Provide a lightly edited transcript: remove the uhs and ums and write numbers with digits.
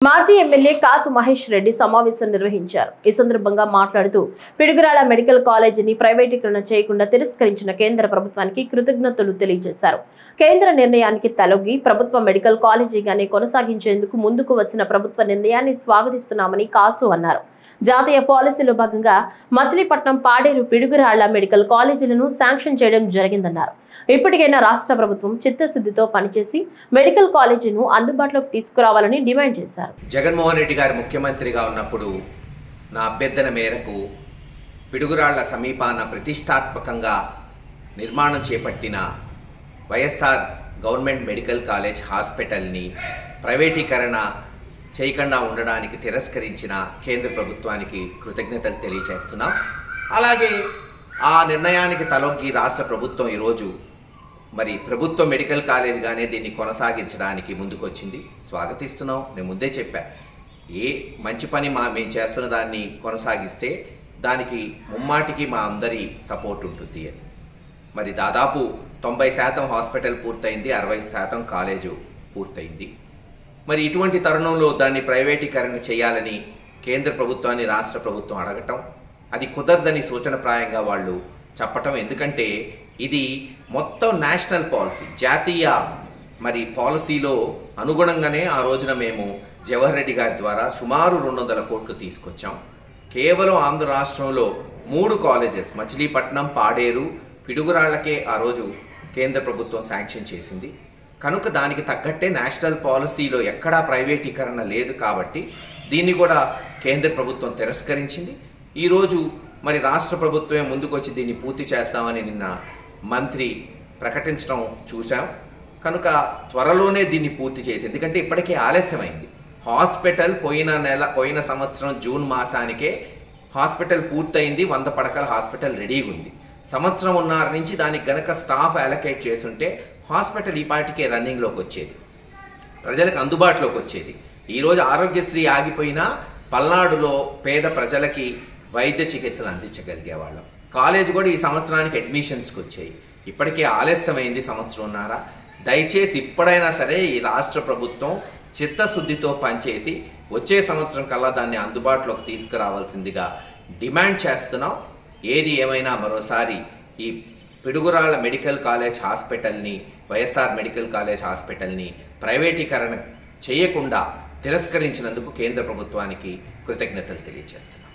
మాజీ ఎమ్మెల్యే కాసు మహేష్ రెడ్డి సమావేశం నిర్వహించారు. ఈ సందర్భంగా మాట్లాడుతూ పిడుగురాళ్ల మెడికల్ కాలేజీని ప్రైవేటీకరణ చేయకుండా తిరస్కరించిన కేంద్ర ప్రభుత్వానికి కృతజ్ఞతలు తెలియజేశారు. కేంద్ర నిర్ణయానికి తలొగ్గి ప్రభుత్వ మెడికల్ కాలేజీగానే కొనసాగించేందుకు ముందుకు వచ్చిన ప్రభుత్వ నిర్ణయాన్ని స్వాగతిస్తున్నామని కాసు అన్నారు. జాతీయ పాలసీలో భాగంగా మచిలీపట్నం, పాడేరు, పిడుగురాళ్ల మెడికల్ కాలేజీలను శాంక్షన్ చేయడం జరిగిందన్నారు. ఇప్పటికైనా రాష్ట్ర ప్రభుత్వం చిత్తశుద్ధితో పనిచేసి మెడికల్ కాలేజీను అందుబాటులోకి తీసుకురావాలని డిమాండ్ చేశారు. జగన్మోహన్ రెడ్డి గారు ముఖ్యమంత్రిగా ఉన్నప్పుడు నా అభ్యర్థన మేరకు పిడుగురాళ్ల సమీపాన ప్రతిష్టాత్మకంగా నిర్మాణం చేపట్టిన వైఎస్ఆర్ గవర్నమెంట్ మెడికల్ కాలేజ్ హాస్పిటల్ని ప్రైవేటీకరణ చేయకుండా ఉండడానికి తిరస్కరించిన కేంద్ర ప్రభుత్వానికి కృతజ్ఞతలు తెలియజేస్తున్నాం. అలాగే ఆ నిర్ణయానికి తలొగ్గి రాష్ట్ర ప్రభుత్వం ఈరోజు మరి ప్రభుత్వ మెడికల్ కాలేజ్గానే దీన్ని కొనసాగించడానికి ముందుకొచ్చింది. స్వాగతిస్తున్నాం. నేను ముందే చెప్పా, ఏ మంచి పని మేము చేస్తున్న దాన్ని కొనసాగిస్తే దానికి ముమ్మాటికి మా అందరి సపోర్ట్ ఉంటుంది అని. మరి దాదాపు 90% హాస్పిటల్ పూర్తయింది, 60% కాలేజు పూర్తయింది. మరి ఇటువంటి తరుణంలో దాన్ని ప్రైవేటీకరణ చేయాలని కేంద్ర ప్రభుత్వాన్ని రాష్ట్ర ప్రభుత్వం అడగటం, అది కుదరదని సూచనప్రాయంగా వాళ్ళు చెప్పటం. ఎందుకంటే ఇది మొత్తం నేషనల్ పాలసీ, జాతీయ మరి పాలసీలో అనుగుణంగానే ఆ రోజున మేము జవహర్ రెడ్డి గారి ద్వారా సుమారు 200 కోట్లు తీసుకొచ్చాం. కేవలం ఆంధ్ర రాష్ట్రంలో 3 కాలేజెస్ మచిలీపట్నం, పాడేరు, పిడుగురాళ్లకే ఆ రోజు కేంద్ర ప్రభుత్వం శాంక్షన్ చేసింది. కనుక దానికి తగ్గట్టే నేషనల్ పాలసీలో ఎక్కడా ప్రైవేటీకరణ లేదు కాబట్టి దీన్ని కూడా కేంద్ర ప్రభుత్వం తిరస్కరించింది. ఈరోజు మరి రాష్ట్ర ప్రభుత్వమే ముందుకొచ్చి దీన్ని పూర్తి చేస్తామని నిన్న మంత్రి ప్రకటించడం చూసాం. కనుక త్వరలోనే దీన్ని పూర్తి చేసి, ఎందుకంటే ఇప్పటికే ఆలస్యమైంది. హాస్పిటల్ పోయిన సంవత్సరం జూన్ మాసానికే హాస్పిటల్ పూర్తయింది. 100 పడకల హాస్పిటల్ రెడీగా ఉంది. సంవత్సరంన్నర నుంచి దానికి గనక స్టాఫ్ అలొకేట్ చేసుంటే హాస్పిటల్ ఈ పాటికే రన్నింగ్లోకి వచ్చేది, ప్రజలకు అందుబాటులోకి వచ్చేది. ఈరోజు ఆరోగ్యశ్రీ ఆగిపోయినా పల్నాడులో పేద ప్రజలకి వైద్య చికిత్సలు అందించగలిగే వాళ్ళం. కాలేజ్ కూడా ఈ సంవత్సరానికి అడ్మిషన్స్కి వచ్చాయి. ఇప్పటికే ఆలస్యమైంది సంవత్సరంన్నర. దయచేసి ఇప్పుడైనా సరే ఈ రాష్ట్ర ప్రభుత్వం చిత్తశుద్ధితో పనిచేసి వచ్చే సంవత్సరం కల్లా దాన్ని అందుబాటులోకి తీసుకురావాల్సిందిగా డిమాండ్ చేస్తున్నాం. ఏది ఏమైనా మరోసారి ఈ పిడుగురాళ్ల మెడికల్ కాలేజ్ హాస్పిటల్ని, వైఎస్ఆర్ మెడికల్ కాలేజ్ హాస్పిటల్ని ప్రైవేటీకరణ చేయకుండా తిరస్కరించినందుకు కేంద్ర ప్రభుత్వానికి కృతజ్ఞతలు తెలియజేస్తున్నాం.